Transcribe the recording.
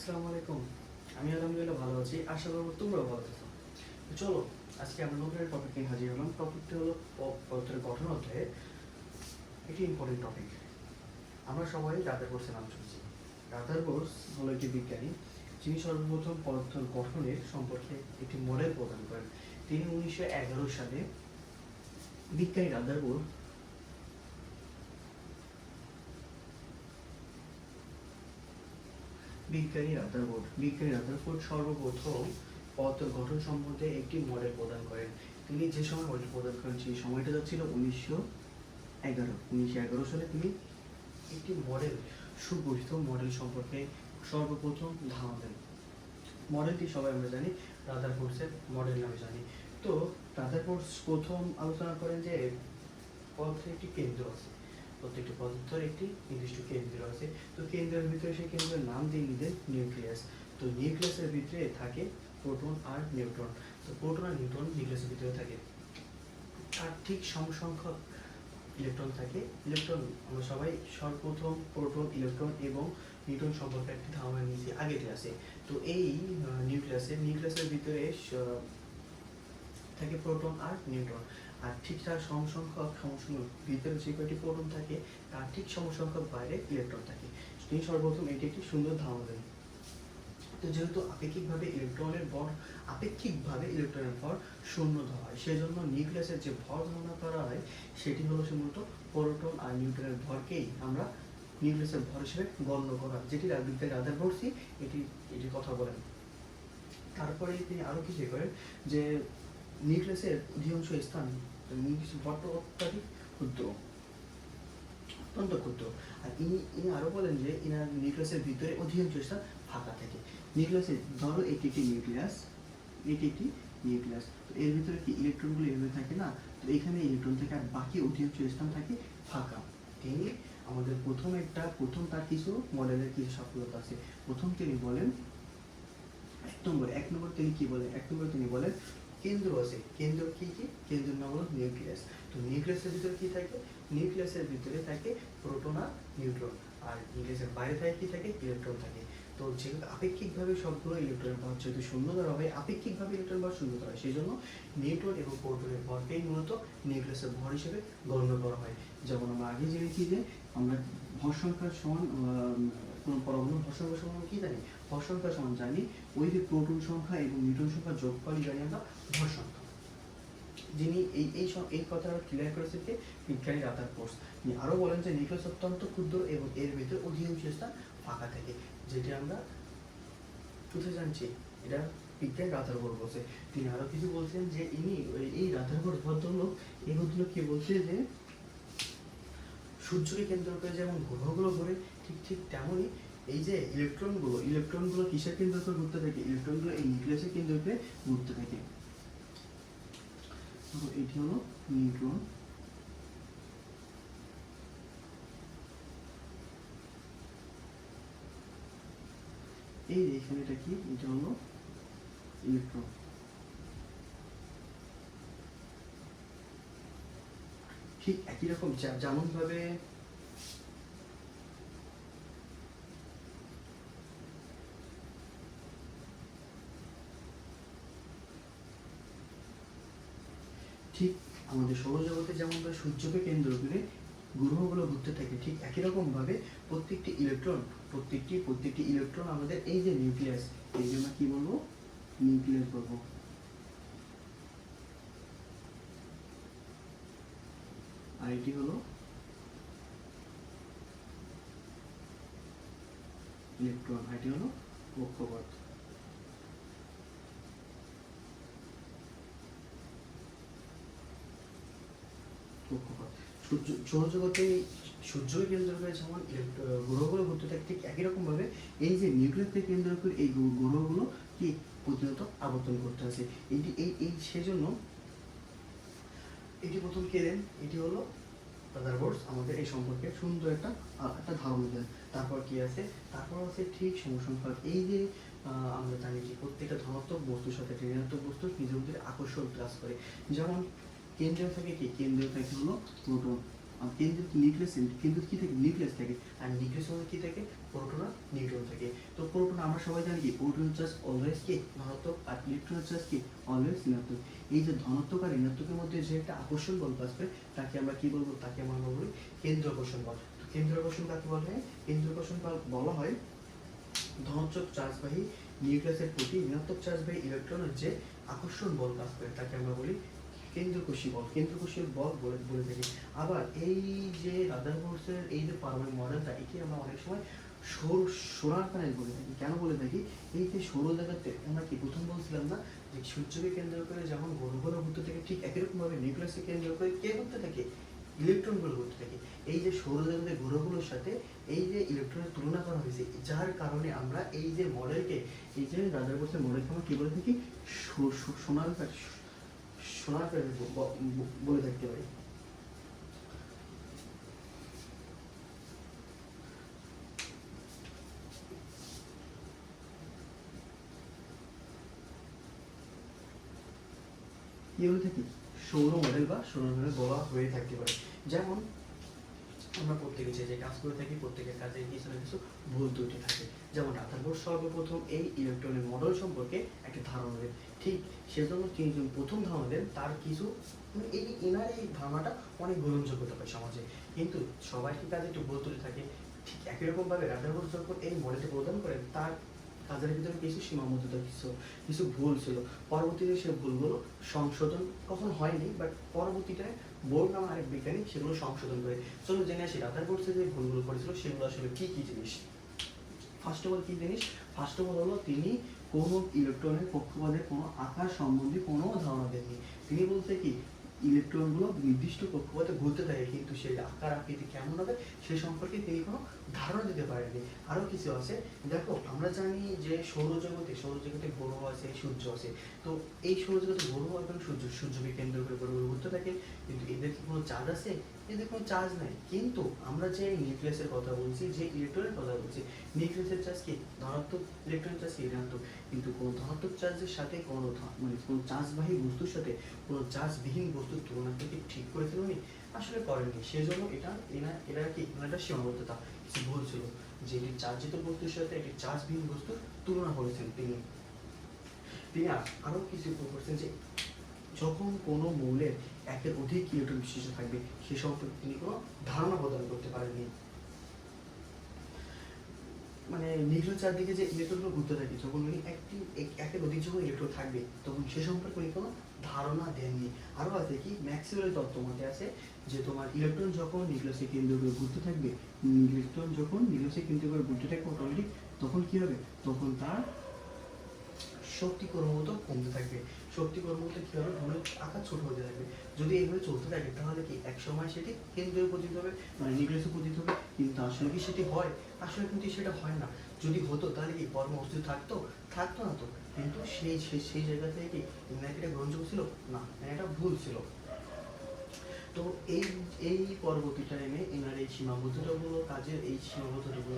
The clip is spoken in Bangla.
আসসালামু আলাইকুম। আমি আলহামদুলিল্লাহ ভালো আছি, আশা করবো তোমরাও ভালো আছো। তো চলো আজকে আমরা নতুন একটা টপিক নিয়ে হাজির হলাম। টপিকটা হলো পদার্থের গঠন অধ্যায়ে একটি ইম্পর্টেন্ট টপিক। আমরা সবাই রাদারফোর্ডস নাম শুনছি। রাদারফোর্ডস হলো একটি বিজ্ঞানী যিনি সর্বপ্রথম পদার্থের গঠনের সম্পর্কে একটি মডেল প্রদান করেন। তিনি 1911 সালে বিজ্ঞানী রাদারফোর্ড বিজ্ঞানী রাদারফোর্ড সর্বপ্রথম পদার্থের গঠন সম্বন্ধে একটি মডেল প্রদান করেন। তিনি যে সময় মডেল প্রদান করেন সেই সময়টা ছিল 1911 সালে তিনি একটি মডেল, সুগঠিত মডেল সম্পর্কে সর্বপ্রথম ধারণা দেন। মডেলটি সবাই আমরা জানি রাদারফোর্ডসের মডেল নামে জানি। তো রাদারফোর্ডস প্রথম আলোচনা করেন যে পদার্থের একটি কেন্দ্র আছে, প্রত্যেকটি পদার্থের একটি নির্দিষ্ট কেন্দ্র আছে। তো কেন্দ্রের ভিতরে সেই কেন্দ্রের নাম দিয়ে নিলেন নিউক্লিয়াস। তো নিউক্লিয়াসের ভিতরে থাকে প্রোটন আর নিউট্রন। তো প্রোটন আর নিউট্রন নিউক্লিয়াসের ভিতরে থাকে, আর ঠিক সমসংখ্যক ইলেকট্রন থাকে। ইলেকট্রন আমরা সবাই সর্বপ্রথম প্রোটন, ইলেকট্রন এবং নিউট্রন সম্পর্কে একটি ধারণা নিয়েছি আগের ক্লাসে। তো এই নিউক্লিয়াসের ভিতরে থাকে প্রোটন আর নিউট্রন, আর ঠিক তার সমসংখ্যক ভিতরে যে কয়টি প্রোটন থাকে তার ঠিক সমসংখ্যক বাইরে ইলেকট্রন থাকে। তিনি সর্বপ্রথম এটি একটি সুন্দর ধারণা দেন। তো যেহেতু আপেক্ষিকভাবে ইলেকট্রনের ভর শূন্য ধরা হয়, সেজন্য নিউক্লিয়াসের যে ভর ধারণা করা হয় সেটি হলো মূলত প্রোটন আর নিউট্রনের ভরকেই আমরা নিউক্লিয়াসের ভর হিসেবে গণ্য করা, যেটি বিজ্ঞানী রাদারফোর্ডসই এটির কথা বলেন। তারপরে তিনি আরো কিছু করেন যে নিউক্লিয়াসের অধিকাংশ স্থান নিউক্লিয়াসের ভরটা অত্যন্ত ক্ষুদ্র। আর ইনি আরো বলেন যে ইনার নিউক্লিয়াসের ভিতরে অধিকাংশ স্থান ফাঁকা থাকে। নিউক্লিয়াসের ধরো এটি একটি নিউক্লিয়াস, তো এর ভিতরে কি ইলেকট্রনগুলো এভাবে থাকে না, তো এখানে ইলেকট্রন থাকে আর বাকি অধিকাংশ স্থান থাকে ফাঁকা। তিনি আমাদের প্রথম তার কিছু মডেলের কিছু সফলতা আছে। প্রথম তিনি বলেন এক নম্বর তিনি কি বলেন, তিনি বলেন কেন্দ্র আছে। কেন্দ্র কি? কেন্দ্রের নাম হলো নিউক্লিয়াস। তো নিউক্লিয়াসের ভিতরে কি থাকে? নিউক্লিয়াসের ভিতরে থাকে প্রোটন আর নিউট্রন, আর নিউক্লিয়াসের বাইরে থাকে কি থাকে? ইলেকট্রন থাকে। তো যেহেতু আপেক্ষিকভাবে সবগুলো ইলেকট্রনের ভর যেহেতু শূন্য ধরা হয়, আপেক্ষিকভাবে ইলেকট্রন ভর শূন্য ধরা হয়, সেই জন্য নিউট্রন এবং প্রোটনের ভরকেই মূলত নিউক্লিয়াসের ভর হিসেবে গণ্য করা হয়। যেমন আমরা আগে জেনেছি যে আমরা ভর সংখ্যা সমান কোন পরমাণু ভর সংখ্যা সমান কি জানি? ভর সংখ্যা সমান জানি ওই যে প্রোটন সংখ্যা এবং নিউট্রন সংখ্যা যোগফলই জানি আমরা ভর সংখ্যা। যিনি এই কথাটা ক্লিয়ার করেছেন কে? বিজ্ঞানী রাদারফোর্ডস। তিনি আরো বলেন যে নিউক্লিয়াস অত্যন্ত ক্ষুদ্র এবং এর ভিতরে অধিকাংশ স্থান ফাঁকা থাকে, যেটি আমরা কোথায় জানছি? এটা বিজ্ঞানী রাদারফোর্ড বলছে। তিনি আরো কিছু বলছেন যে এই রাদারফোর্ড ভদ্রলোক কি বলছে যে সূর্যকে কেন্দ্র করে যেমন গ্রহগুলো ঘুরে, ঠিক তেমনই এই যে ইলেকট্রনগুলো কিসের কেন্দ্র করে ঘুরতে থাকে? ইলেকট্রনগুলো এই নিউক্লিয়াসের কেন্দ্র করে ঘুরতে থাকে। এটি হলো নিউট্রন, এই এখানে এটা কি? এটা হলো ইলেকট্রন। ঠিক একই রকম যেমন ভাবে ঠিক আমাদের সৌরজগতে যেমন সূর্যকে কেন্দ্র করে গ্রহগুলো ঘুরতে থাকে, ঠিক একই রকম ভাবে প্রত্যেকটি ইলেকট্রন আমাদের এই যে নিউক্লিয়াস, এই জন্য কি বলবো? নিউক্লিয়াস বলবো। আর এটি হলো ইলেকট্রন, আর এটি হলো কক্ষপথ। সৌরজগতে সূর্যকে কেন্দ্র করে যেমন গ্রহগুলো ঘুরতে থাকে, ঠিক একই রকম ভাবে এই যে নিউক্লিয়াসকে কেন্দ্র করে এই গ্রহগুলো কি প্রতিনিয়ত আবর্তন করতে আছে। সেজন্য এটি প্রথম কে দেন? এটি হলো রাদারফোর্ডস আমাদের এই সম্পর্কে সুন্দর একটা ধারণা দেন। তারপর কি আছে? তারপর আছে ঠিক সমসংখ্যক। এই যে আমরা জানি যে প্রত্যেকটা ধনাত্মক বস্তুর সাথে ঋণাত্মক বস্তু নিজের মধ্যে আকর্ষণ কাজ করে। যেমন কেন্দ্রীয় থাকে কি? কেন্দ্রীয় থাকে হলো প্রোটন, কেন্দ্র নিউক্লিয়াস, কেন্দ্র কি থাকে, নিউক্লিয়াস থাকে, আর নিউক্লিয়াস মধ্যে কি থাকে, প্রোটন আর নিউট্রন থাকে। তো প্রোটন আমরা সবাই জানি কি, প্রোটন চার্জ অলওয়েজ কি ধনাত্মক, আর ইলেকট্রন চার্জ কি অলওয়েজ ঋণাত্মক। এই যে ধনাত্মক আর ঋণাত্মকের মধ্যে যে একটা আকর্ষণ বল কাজ করে, তাকে আমরা কি বলবো, তাকে আমরা বলি কেন্দ্র আকর্ষণ বল। তো কেন্দ্র আকর্ষণ কাকে বলা হয়, কেন্দ্র আকর্ষণ বল বলা হয় ধনাত্মক চার্জবাহী নিউক্লিয়াসের প্রতি ঋণাত্মক চার্জবাহী ইলেকট্রনের যে আকর্ষণ বল কাজ করে, তাকে আমরা বলি কেন্দ্রকোষী বল, কেন্দ্রকোষীয় বল বলে থাকি। আবার এই যে রাদারফোর্ডের এই যে পারমাণবিক মডেলটা, একে আমরা অনেক সময় সোলার প্যানেল বলে থাকি। কেন বলে থাকি, এই যে সৌরজগতে আমরা কি প্রথম বলছিলাম না, যে সূর্যকে কেন্দ্র করে যেমন গ্রহগুলো ঘুরতে থাকে, ঠিক একই রকম ভাবে নিউক্লিয়াসকে কেন্দ্র করে কে ঘুরতে থাকে, ইলেকট্রনগুলো ঘুরতে থাকে। এই যে সৌরজগতের গ্রহগুলোর সাথে এই যে ইলেকট্রনের তুলনা করা হয়েছে, যার কারণে আমরা এই যে মডেলকে, এই যে রাদারফোর্ডের মডেলকে আমরা কি বলে থাকি, সোনার সোনার প্যানেল বলে থাকতে পারি। কি বলে থাকি, সৌর মডেল বা সোনার মডেল বলা হয়ে থাকতে পারে। যেমন আমরা প্রত্যেকে যে কাজ করে থাকি, প্রত্যেকের কাজে কিছু না কিছু ভুল ত্রুটি থাকে। যেমন রাদারফোর্ড সর্বপ্রথম এই ইলেকট্রনের মডেল সম্পর্কে একটা ধারণা দেন, ঠিক সেজন্য তিনি যখন প্রথম ধারণা দেন, তার কিছু এই এনার এই ধারণাটা অনেক গ্রহণযোগ্যতা পায় সমাজে, কিন্তু সবাইকে কাজে একটু ভুল ত্রুটি থাকে। ঠিক একই রকম ভাবে রাদারফোর্ড যখন এই মডেলটি প্রদান করেন, তার কাজের ভিতরে কিছু সীমাবদ্ধতা, কিছু ভুল ছিল। পরবর্তীতে সে ভুলগুলো সংশোধন কখন হয়নি, বাট পরবর্তীতে বোর্ড নামে আরেক বিজ্ঞানী সেগুলো সংশোধন করে। চলো জেনে আসি রাদারফোর্ড যে ভুলগুলো করেছিল সেগুলো আসলে কি কি জিনিস। ফার্স্ট অফ অল কি জিনিস, ফার্স্ট অফ অল হলো তিনি কোনো ইলেকট্রনের কক্ষপথের কোনো আকার সম্বন্ধে কোনো ধারণা দেননি। তিনি বলতে কি, ইলেকট্রনগুলো নির্দিষ্ট কক্ষপথে ঘুরতে থাকে, কিন্তু সেই আকার আকৃতি কেমন হবে সে সম্পর্কে তিনি কোনো ধারণা দিতে পারেননি। আরও কিছু আছে, দেখো আমরা জানি যে সৌরজগতে গ্রহ আছে, সূর্য আছে। তো এই সৌরজগতে গ্রহ এবং সূর্যকে কেন্দ্র করে গ্রহগুলো ঘুরতে থাকে, কিন্তু এদের কি কোনো চার্জ আছে, এদের কোনো চার্জ নাই। কিন্তু আমরা যে নিউক্লিয়াসের কথা বলছি, যে ইলেকট্রনের কথা বলছি, নিউক্লিয়াসের চার্জ কি ধনাত্মক, ইলেকট্রনের চার্জ কি ঋণাত্মক। কিন্তু কোনো ধনাত্মক চার্জের সাথে কোনো কোনো চার্জবাহী বস্তুর সাথে কোনো চার্জবিহীন বস্তুর তুলনা থেকে ঠিক করেছিল উনি, আসলে করেননি। সেজন্য এরা কি একটা সীমাবদ্ধতা, কিছু ভুল ছিল, যে এটি চার্জিত বস্তুর সাথে একটি চার্জবিহীন বস্তুর তুলনা করেছেন তিনি। আরো কিছু করছেন যে যখন কোনো মৌলের একের অধিক ইলেকট্রন বিশিষ্ট থাকবে, সে সম্পর্কে তিনি কোনো ধারণা প্রদান করতে পারেননি। মানে নিউট্রন চারদিকে যে ইলেকট্রনগুলো ঘুরতে থাকে, যখন উনি একের অধিক যখন ইলেকট্রন থাকবে, তখন সে সম্পর্কে উনি কোনো ধারণা দেননি। আরও আছে কি, ম্যাক্সওয়েলের তত্ত্ব মতে আছে যে তোমার ইলেকট্রন যখন নিউক্লিয়াসে কেন্দ্র করে ঘুরতে থাকবে, ইলেকট্রন যখন নিউক্লিয়াসে কেন্দ্র করে ঘুরতে থাকবে অটোমেটিক, তখন কি হবে, তখন তার শক্তি ক্রমাগত কমতে থাকবে। শক্তি ক্রমাগত কি হবে, ধরনের আকার ছোট হতে থাকবে। যদি এইভাবে চলতে থাকে, তাহলে কি এক সময় সেটি কেন্দ্রে উপস্থিত হবে, মানে নিউক্লিয়াসে উপস্থিত হবে। কিন্তু আসলে কি সেটি হয়, আসলে কিন্তু সেটা হয় না। যদি হতো তাহলে কি পরমাণু অস্তিত্ব থাকতো না তো। কিন্তু সেই জায়গা থেকে কি এটা গ্রহণযোগ্য ছিল না, এটা ভুল ছিল। তো এই এই পরবর্তী টাইমে এনার এই সীমাবদ্ধতাগুলো, কাজের এই সীমাবদ্ধতাগুলো